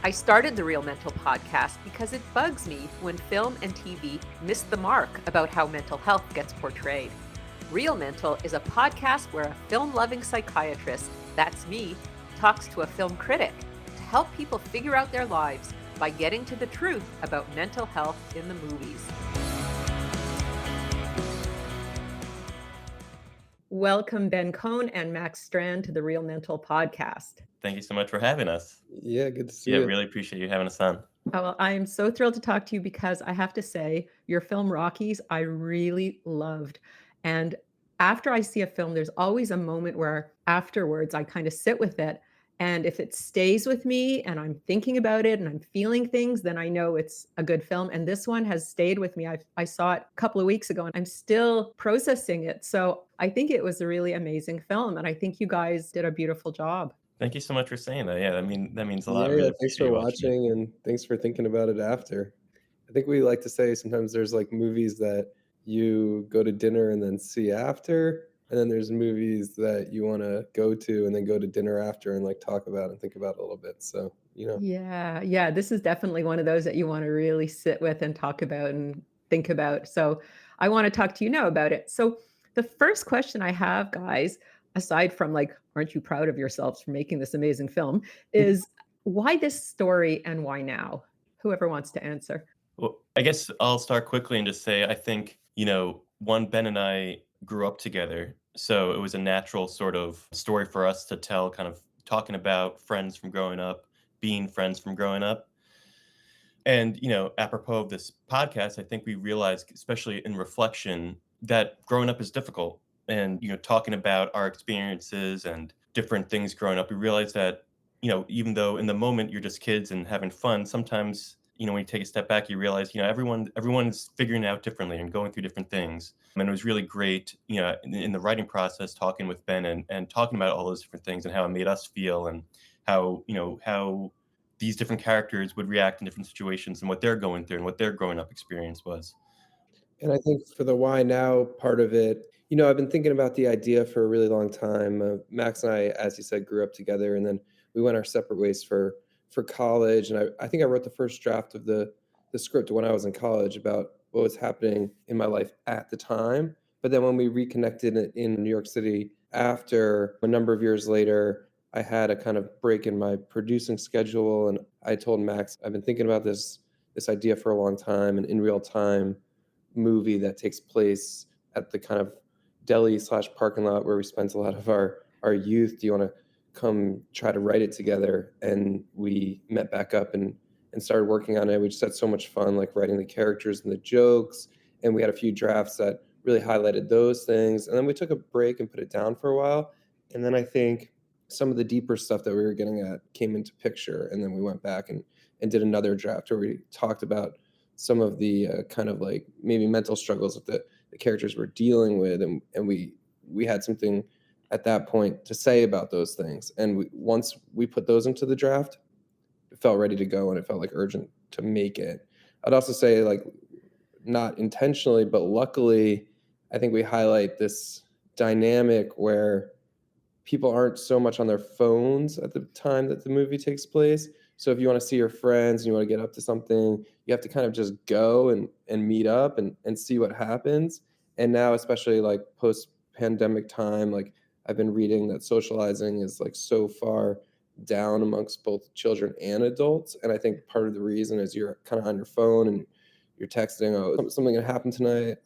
I started the Real Mental podcast because it bugs me when film and TV miss the mark about how mental health gets portrayed. Real Mental is a podcast where a film-loving psychiatrist, that's me, talks to a film critic to help people figure out their lives by getting to the truth about mental health in the movies. Welcome, Ben Cohen and Max Strand, to the Real Mental podcast. Thank you so much for having us. Yeah, good to see Yeah, you. really appreciate you having us on. Oh, well, I am so thrilled to talk to you because I have to say, your film Rockies, I really loved. And after I see a film, there's always a moment where afterwards I kind of sit with it. And if it stays with me and I'm thinking about it and I'm feeling things, then I know it's a good film. And this one has stayed with me. I saw it a couple of weeks ago and I'm still processing it. So I think it was a really amazing film. And I think you guys did a beautiful job. Thank you so much for saying that. Yeah, that means a lot. Yeah, I really thanks appreciate for you watching it. watching and thanks for thinking about it after. I think we like to say sometimes there's like movies that you go to dinner and then see after, and then there's movies that you want to go to and then go to dinner after and like talk about and think about a little bit. So, Yeah, this is definitely one of those that you want to really sit with and talk about and think about. So I want to talk to you now about it. So the first question I have, guys, aside from like, aren't you proud of yourselves for making this amazing film, is why this story and why now? Whoever wants to answer. Well, I guess I'll start quickly and just say I think, one, Ben and I grew up together. So it was a natural sort of story for us to tell, kind of talking about friends from growing up, being friends from growing up. And, apropos of this podcast, I think we realized, especially in reflection, that growing up is difficult. And, talking about our experiences and different things growing up, we realized that, even though in the moment you're just kids and having fun, sometimes, when you take a step back, you realize, everyone's figuring it out differently and going through different things. And it was really great, in the writing process, talking with Ben and talking about all those different things and how it made us feel and how these different characters would react in different situations and what they're going through and what their growing up experience was. And I think for the why now part of it, I've been thinking about the idea for a really long time. Max and I, as you said, grew up together, and then we went our separate ways for college. And I think I wrote the first draft of the script when I was in college about what was happening in my life at the time. But then when we reconnected in New York City after a number of years later, I had a kind of break in my producing schedule, and I told Max, I've been thinking about this idea for a long time, and in real time movie that takes place at the kind of deli/parking lot where we spent a lot of our youth. Do you want to come try to write it together? And we met back up and started working on it. We just had so much fun, like writing the characters and the jokes. And we had a few drafts that really highlighted those things. And then we took a break and put it down for a while. And then I think some of the deeper stuff that we were getting at came into picture. And then we went back and did another draft where we talked about some of the kind of like maybe mental struggles that the characters were dealing with. And we had something at that point to say about those things. And once we put those into the draft, it felt ready to go and it felt like urgent to make it. I'd also say, like, not intentionally, but luckily, I think we highlight this dynamic where people aren't so much on their phones at the time that the movie takes place. So if you want to see your friends and you want to get up to something, you have to kind of just go and meet up and see what happens. And now, especially like post-pandemic time, like I've been reading that socializing is like so far down amongst both children and adults. And I think part of the reason is you're kind of on your phone and you're texting, oh, something gonna happen tonight.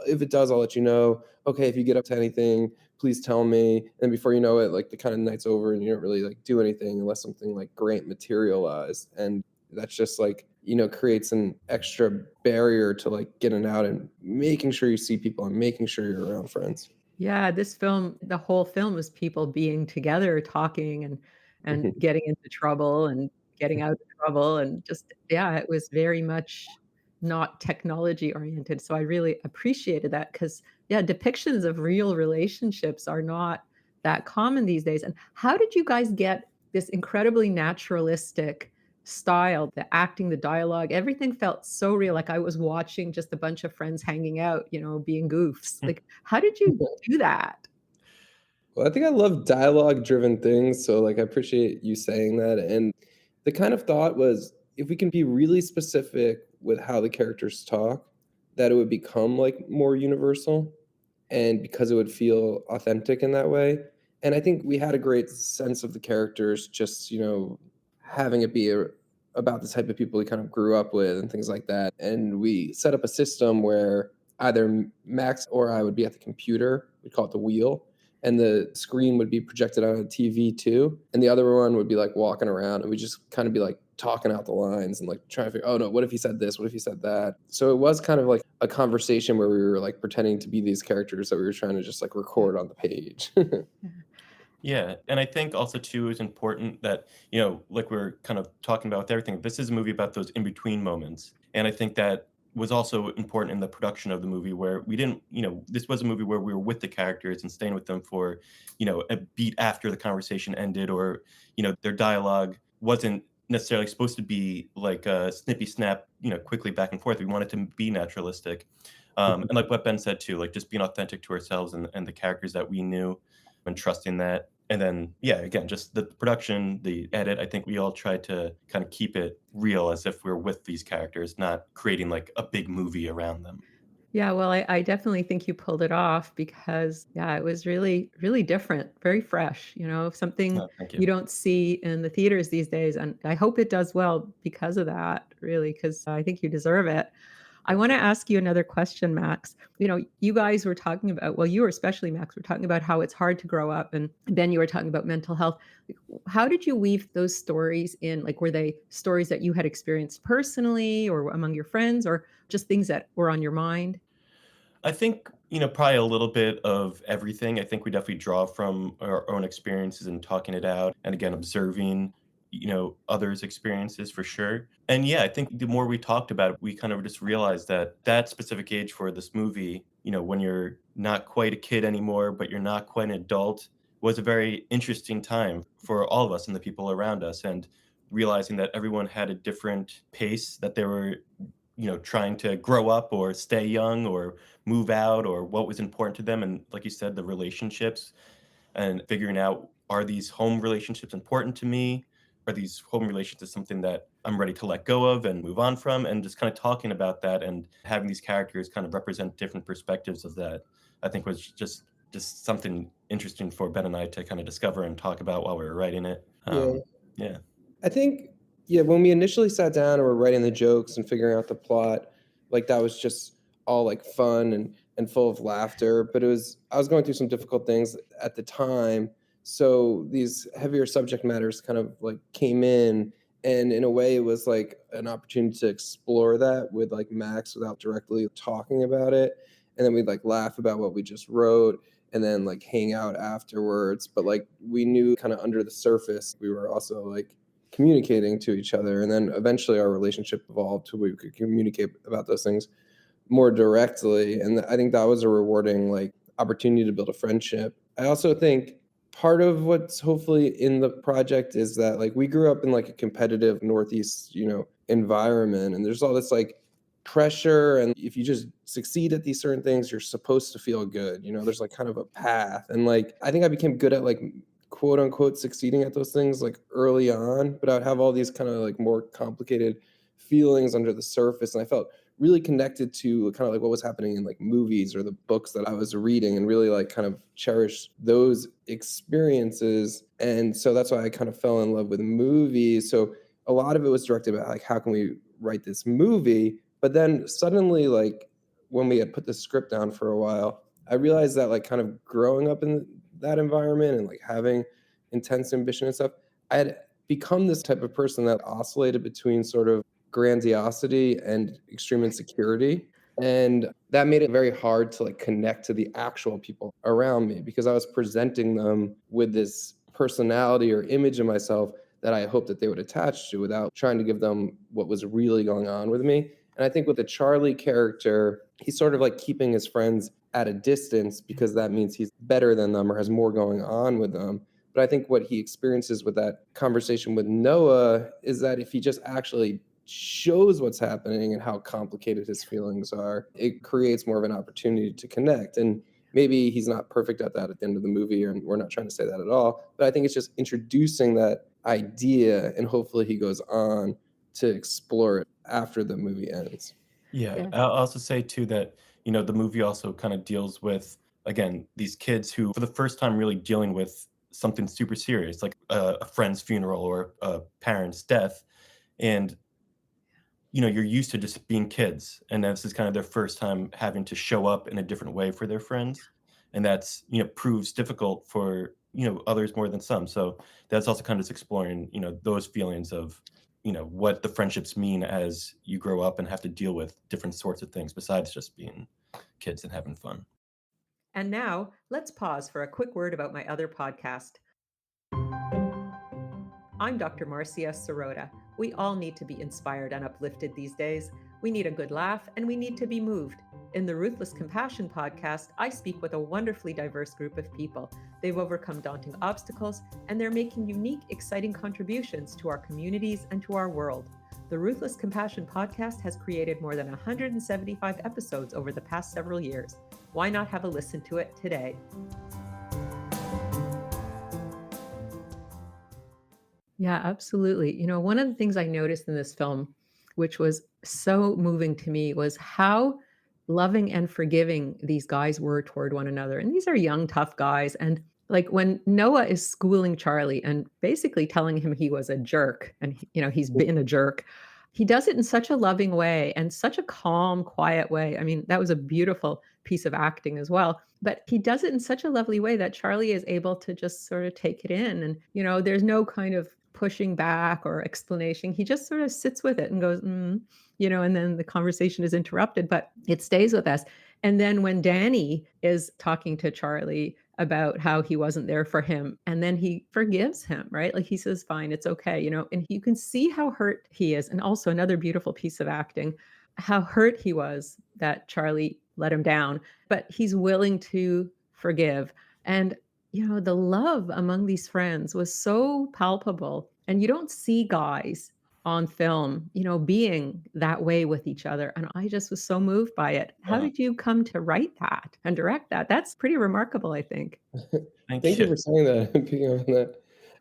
If it does, I'll let you know. Okay, if you get up to anything, please tell me. And before you know it, like the kind of night's over and you don't really like do anything unless something like great materialized. And that's just like, creates an extra barrier to like getting out and making sure you see people and making sure you're around friends. Yeah, this film, the whole film was people being together, talking and getting into trouble and getting out of trouble. And just, yeah, it was very much not technology oriented. So I really appreciated that because, yeah, depictions of real relationships are not that common these days. And how did you guys get this incredibly naturalistic style, the acting, the dialogue, everything felt so real. Like I was watching just a bunch of friends hanging out, being goofs. Like, how did you do that? Well, I think I love dialogue driven things. So like I appreciate you saying that. And The kind of thought was if we can be really specific with how the characters talk, that it would become like more universal and because it would feel authentic in that way. And I think we had a great sense of the characters, just, having it be about the type of people we kind of grew up with and things like that. And we set up a system where either Max or I would be at the computer, we call it the wheel, and the screen would be projected on a TV too. And the other one would be like walking around and we just kind of be like talking out the lines and like trying to figure, oh no, what if he said this? What if he said that? So it was kind of like a conversation where we were like pretending to be these characters that we were trying to just like record on the page. Yeah, and I think also too is important that, like we're kind of talking about with everything, this is a movie about those in-between moments. And I think that was also important in the production of the movie where we didn't, this was a movie where we were with the characters and staying with them for, a beat after the conversation ended or, their dialogue wasn't necessarily supposed to be like a snippy snap, quickly back and forth. We wanted to be naturalistic. And like what Ben said too, like just being authentic to ourselves and the characters that we knew and trusting that. And then, yeah, again, just the production, the edit, I think we all tried to kind of keep it real as if we're with these characters, not creating like a big movie around them. Yeah, well, I definitely think you pulled it off because, yeah, it was really, really different, very fresh, something Oh, thank you you. don't see in the theaters these days. And I hope it does well because of that, really, because I think you deserve it. I want to ask you another question, Max. You guys were talking about, well, you were especially, Max, were talking about how it's hard to grow up. And then you were talking about mental health. How did you weave those stories in? Like, were they stories that you had experienced personally or among your friends or just things that were on your mind? I think, probably a little bit of everything. I think we definitely draw from our own experiences and talking it out. And again, observing, others' experiences for sure. And yeah, I think the more we talked about it, we kind of just realized that that specific age for this movie, when you're not quite a kid anymore, but you're not quite an adult, was a very interesting time for all of us and the people around us. And realizing that everyone had a different pace that they were trying to grow up or stay young or move out or what was important to them. And like you said, the relationships and figuring out, are these home relationships important to me? Are these home relationships something that I'm ready to let go of and move on from? And just kind of talking about that and having these characters kind of represent different perspectives of that, I think was just something interesting for Ben and I to kind of discover and talk about while we were writing it. Yeah. Yeah. I think, yeah, when we initially sat down and were writing the jokes and figuring out the plot, like that was just all like fun and full of laughter. But I was going through some difficult things at the time. So these heavier subject matters kind of like came in. And in a way, it was like an opportunity to explore that with like Max without directly talking about it. And then we'd like laugh about what we just wrote and then like hang out afterwards. But like we knew kind of under the surface, we were also like communicating to each other. And then eventually our relationship evolved to where we could communicate about those things more directly. And I think that was a rewarding like opportunity to build a friendship. I also think part of what's hopefully in the project is that like we grew up in like a competitive Northeast, environment. And there's all this like pressure. And if you just succeed at these certain things, you're supposed to feel good. There's like kind of a path. And like I think I became good at like quote unquote succeeding at those things like early on, but I'd have all these kind of like more complicated feelings under the surface. And I felt really connected to kind of like what was happening in like movies or the books that I was reading and really like kind of cherish those experiences. And so that's why I kind of fell in love with movies. So a lot of it was directed about like, how can we write this movie? But then suddenly, like when we had put the script down for a while, I realized that like kind of growing up in that environment and like having intense ambition and stuff, I had become this type of person that oscillated between sort of grandiosity and extreme insecurity. And that made it very hard to like connect to the actual people around me because I was presenting them with this personality or image of myself that I hoped that they would attach to without trying to give them what was really going on with me. And I think with the Charlie character, he's sort of like keeping his friends at a distance because that means he's better than them or has more going on with them. But I think what he experiences with that conversation with Noah is that if he just actually shows what's happening and how complicated his feelings are, it creates more of an opportunity to connect. And Maybe he's not perfect at that at the end of the movie, and we're not trying to say that at all. But I think it's just introducing that idea, and hopefully he goes on to explore it after the movie ends. Yeah, Yeah. I'll also say too that, the movie also kind of deals with, again, these kids who, for the first time, really dealing with something super serious, like a friend's funeral or a parent's death. And, you're used to just being kids. And this is kind of their first time having to show up in a different way for their friends. And that's, proves difficult for, others more than some. So that's also kind of just exploring, those feelings of, what the friendships mean as you grow up and have to deal with different sorts of things besides just being kids and having fun. And now, let's pause for a quick word about my other podcast. I'm Dr. Marcia Sirota. We all need to be inspired and uplifted these days. We need a good laugh and we need to be moved. In the Ruthless Compassion podcast, I speak with a wonderfully diverse group of people. They've overcome daunting obstacles and they're making unique, exciting contributions to our communities and to our world. The Ruthless Compassion podcast has created more than 175 episodes over the past several years. Why not have a listen to it today? Yeah, absolutely. One of the things I noticed in this film, which was so moving to me, was how loving and forgiving these guys were toward one another. And these are young, tough guys. And like when Noah is schooling Charlie and basically telling him he was a jerk and, he's been a jerk, he does it in such a loving way and such a calm, quiet way. I mean, that was a beautiful piece of acting as well. But he does it in such a lovely way that Charlie is able to just sort of take it in. And, there's no kind of pushing back or explanation. He just sort of sits with it and goes, and then the conversation is interrupted, but it stays with us. And then when Dani is talking to Charlie about how he wasn't there for him, and then he forgives him, right? Like he says, fine, it's okay, and you can see how hurt he is. And also another beautiful piece of acting, how hurt he was that Charlie let him down, but he's willing to forgive. And the love among these friends was so palpable. And you don't see guys on film, being that way with each other. And I just was so moved by it. How Uh, did you come to write that and direct that? That's pretty remarkable, I think. Thank Thank you you. for saying that and picking up on that.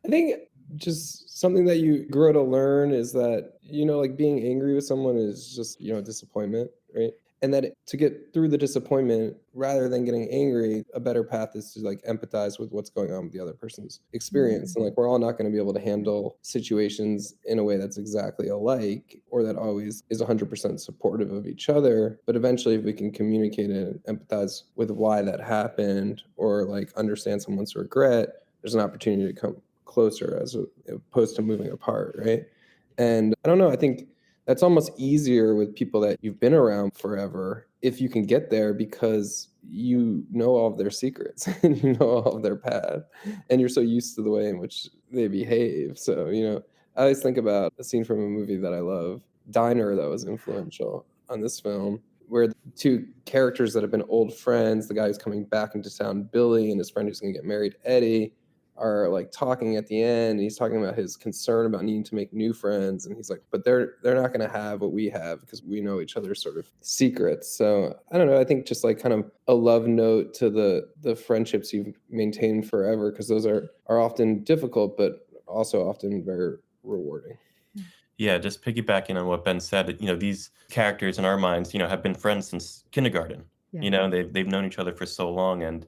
I think just something that you grow to learn is that, like being angry with someone is just, disappointment, right? And that to get through the disappointment, rather than getting angry, a better path is to like empathize with what's going on with the other person's experience. Mm. And like we're all not going to be able to handle situations in a way that's exactly alike or that always is 100% supportive of each other. But eventually, if we can communicate and empathize with why that happened or like understand someone's regret, there's an opportunity to come closer as opposed to moving apart, right? And I don't know, I think that's almost easier with people that you've been around forever if you can get there because you know all of their secrets and you know all of their path and you're so used to the way in which they behave. So, I always think about a scene from a movie that I love, Diner, that was influential on this film, where the two characters that have been old friends, the guy who's coming back into town, Billy, and his friend who's going to get married, Eddie, are like talking at the end. And he's talking about his concern about needing to make new friends, and he's like, but they're not going to have what we have because we know each other's sort of secrets. So I don't know, I think just like kind of a love note to the friendships you've maintained forever, because those are often difficult but also often very rewarding. Yeah, just piggybacking on what Ben said, these characters in our minds, have been friends since kindergarten. Yeah. They've known each other for so long, and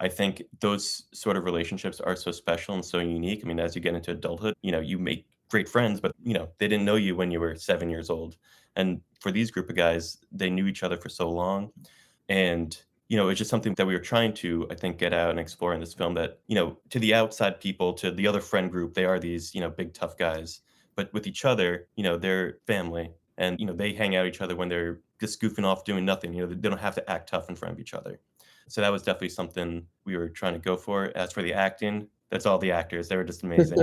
I think those sort of relationships are so special and so unique. I mean, as you get into adulthood, you make great friends, but they didn't know you when you were 7 years old. And for these group of guys, they knew each other for so long, and it's just something that we were trying to, I think, get out and explore in this film. That to the outside people, to the other friend group, they are these big tough guys, but with each other, they're family, and they hang out each other when they're just goofing off doing nothing. They don't have to act tough in front of each other. So that was definitely something we were trying to go for. As for the acting, that's all the actors. They were just amazing.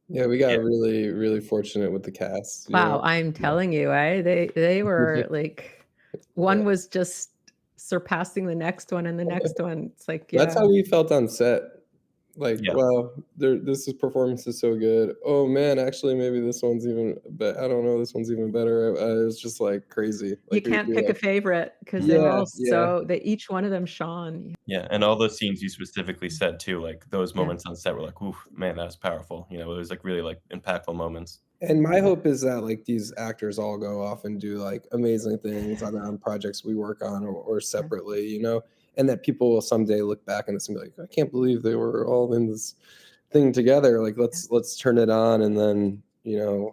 Yeah, we got Yeah. really, really fortunate with the cast. Wow, I'm telling you, they were like, Yeah. one was just surpassing the next one and the next one. It's like, That's yeah. how we felt on set. Like, Yeah. wow, this performance is so good. Oh man, actually, maybe this one's even. But I don't know, this one's even better. It was just like crazy. You Like can't we pick a like, favorite because they were yeah, all yeah. so they each one of them shone. Yeah, and all those scenes you specifically said too, like, those Yeah. moments on set were like, "Oof, man, that was powerful." You know, it was, like, really, like, impactful moments. And my hope is that like these actors all go off and do like amazing things either on projects we work on or Yeah. separately, and that people will someday look back on this and be like, I can't believe they were all in this thing together. Like Yeah. let's turn it on and then,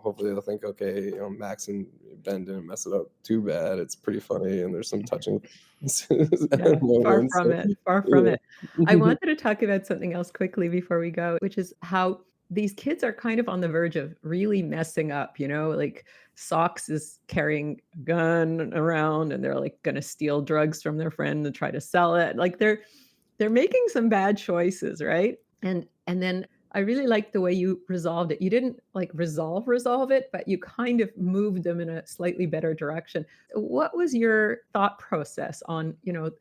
hopefully they'll think, okay, Max and Ben didn't mess it up too bad. It's pretty funny and there's some touching Yeah, far moments. from So, it, far from it. I yeah. wanted to talk about something else quickly before we go, which is how these kids are kind of on the verge of really messing up, like Socks is carrying a gun around and they're like gonna steal drugs from their friend and try to sell it. Like they're making some bad choices, right? And then I really liked the way you resolved it. You didn't like resolve it, but you kind of moved them in a slightly better direction. What was your thought process on,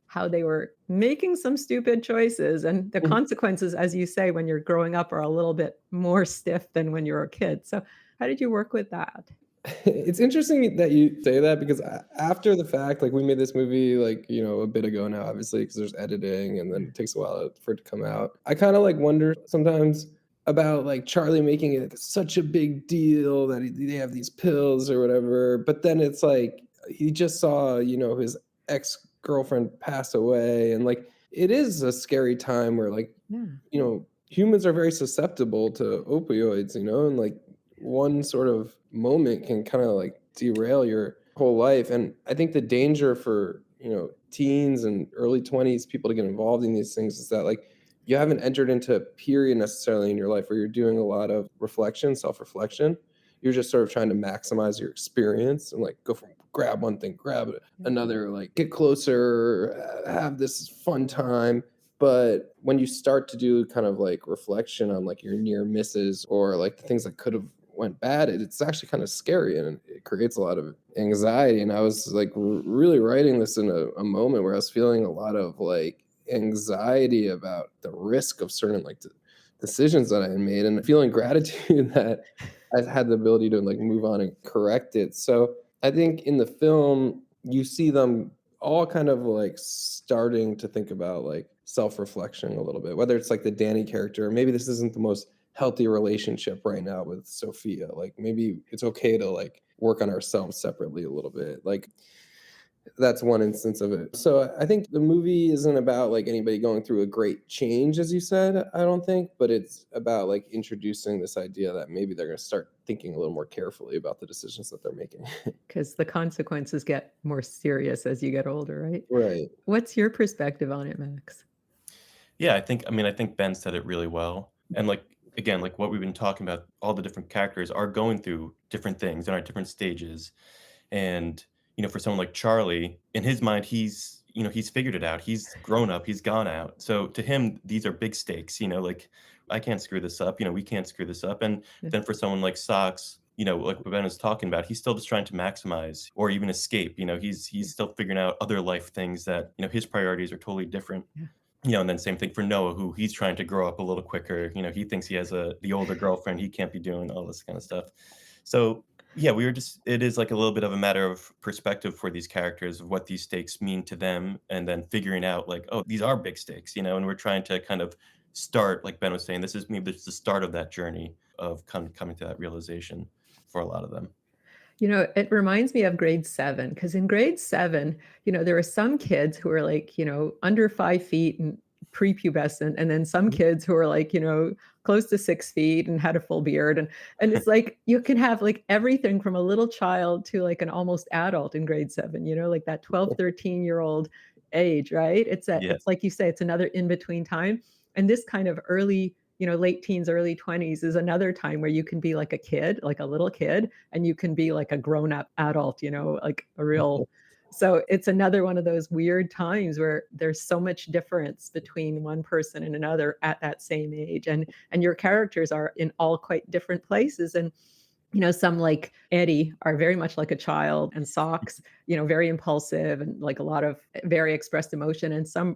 how they were making some stupid choices and the consequences, as you say, when you're growing up are a little bit more stiff than when you're a kid. So how did you work with that? It's interesting that you say that because after the fact, like we made this movie like, a bit ago now, obviously, because there's editing and then it takes a while for it to come out. I kind of like wonder sometimes about like Charlie making it such a big deal that they have these pills or whatever. But then it's like he just saw, his ex-girlfriend pass away. And like it is a scary time where like, Yeah. humans are very susceptible to opioids, and like one sort of moment can kind of like derail your whole life. And I think the danger for, teens and early 20s people to get involved in these things is that like you haven't entered into a period necessarily in your life where you're doing a lot of reflection, self-reflection. You're just sort of trying to maximize your experience and like go from grab one thing, grab another, like get closer, have this fun time. But when you start to do kind of like reflection on like your near misses or like the things that could have went bad, it's actually kind of scary and it creates a lot of anxiety. And I was like really writing this in a moment where I was feeling a lot of like anxiety about the risk of certain like decisions that I had made and feeling gratitude that I had the ability to like move on and correct it. So I think in the film, you see them all kind of like starting to think about like self-reflection a little bit, whether it's like the Dani character, maybe this isn't the most healthy relationship right now with Sophia. Like maybe it's okay to like work on ourselves separately a little bit. Like that's one instance of it. So I think the movie isn't about like anybody going through a great change, as you said, I don't think, but it's about like introducing this idea that maybe they're going to start thinking a little more carefully about the decisions that they're making. Because the consequences get more serious as you get older, right? Right. What's your perspective on it, Max? Yeah, I think Ben said it really well. And like again, like what we've been talking about, all the different characters are going through different things and are at different stages. And, for someone like Charlie, in his mind, he's figured it out. He's grown up, he's gone out. So to him, these are big stakes, like I can't screw this up, we can't screw this up. And Yeah. then for someone like Socks, like what Ben was talking about, he's still just trying to maximize or even escape. He's still figuring out other life things that, his priorities are totally different. Yeah. And then same thing for Noah, who he's trying to grow up a little quicker. He thinks he has the older girlfriend. He can't be doing all this kind of stuff. So yeah, it is like a little bit of a matter of perspective for these characters of what these stakes mean to them, and then figuring out like, oh, these are big stakes, and we're trying to kind of start, like Ben was saying, this is the start of that journey of coming to that realization for a lot of them. It reminds me of grade 7 because in grade 7, there were some kids who were like, under 5 feet and prepubescent, and then some kids who were like, close to 6 feet and had a full beard. And it's like you can have like everything from a little child to like an almost adult in grade 7, like that 12, 13-year-old age, right? Yeah. It's like you say, it's another in-between time. And this kind of early, late teens, early 20s is another time where you can be like a kid, like a little kid, and you can be like a grown-up adult, like a real. So it's another one of those weird times where there's so much difference between one person and another at that same age. And your characters are in all quite different places. And some like Eddie are very much like a child, and Socks, very impulsive and like a lot of very expressed emotion. And some,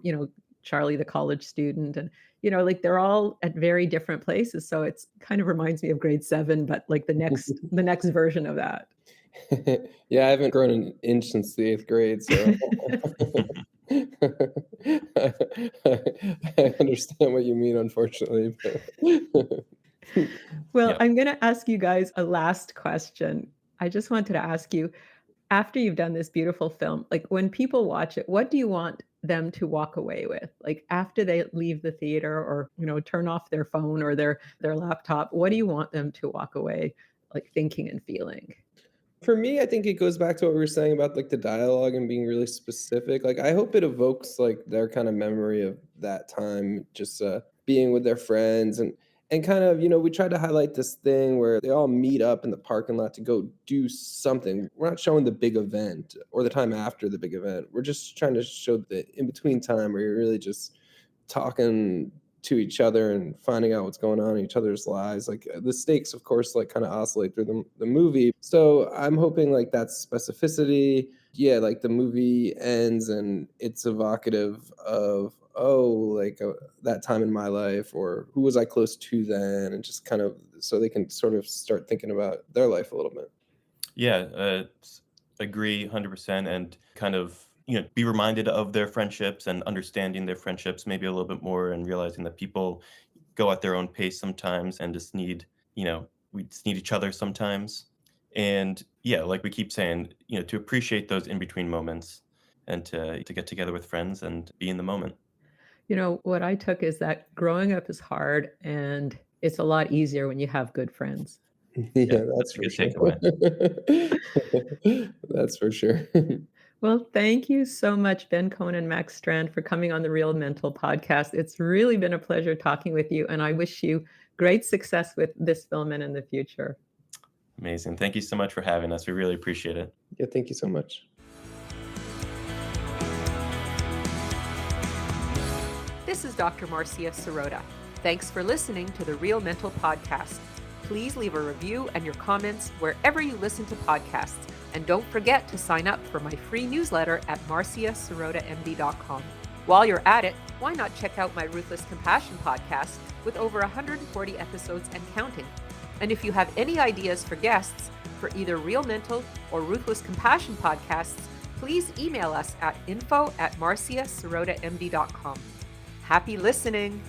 Charlie the college student, and like they're all at very different places. So it's kind of reminds me of grade 7, but like the next version of that. Yeah, I haven't grown an inch since the 8th grade, so I understand what you mean, unfortunately. Well, Yeah. I'm going to ask you guys a last question. I just wanted to ask you, after you've done this beautiful film, like when people watch it, what do you want them to walk away with? Like after they leave the theater or, turn off their phone or their laptop, what do you want them to walk away like thinking and feeling? For me, I think it goes back to what we were saying about like the dialogue and being really specific. Like I hope it evokes like their kind of memory of that time, just being with their friends and kind of, we tried to highlight this thing where they all meet up in the parking lot to go do something. We're not showing the big event or the time after the big event. We're just trying to show the in between time where you're really just talking to each other and finding out what's going on in each other's lives. Like the stakes, of course, like kind of oscillate through the movie. So I'm hoping like that's specificity. Yeah, like the movie ends and it's evocative of, oh, like that time in my life, or who was I close to then, and just kind of so they can sort of start thinking about their life a little bit. Yeah, agree 100% and kind of, be reminded of their friendships and understanding their friendships maybe a little bit more and realizing that people go at their own pace sometimes and just need, we just need each other sometimes. And yeah, like we keep saying, to appreciate those in between moments and to get together with friends and be in the moment. What I took is that growing up is hard and it's a lot easier when you have good friends. Yeah, Yeah, that's that's a for good sure. takeaway. That's for sure. Well, thank you so much, Ben Cohen and Max Strand, for coming on the Real Mental podcast. It's really been a pleasure talking with you, and I wish you great success with this film and in the future. Amazing. Thank you so much for having us. We really appreciate it. Yeah, thank you so much. This is Dr. Marcia Sirota. Thanks for listening to the Real Mental podcast. Please leave a review and your comments wherever you listen to podcasts. And don't forget to sign up for my free newsletter at marciasirotamd.com. While you're at it, why not check out my Ruthless Compassion podcast with over 140 episodes and counting? And if you have any ideas for guests for either Real Mental or Ruthless Compassion podcasts, please email us at info@marciasirotamd.com. Happy listening!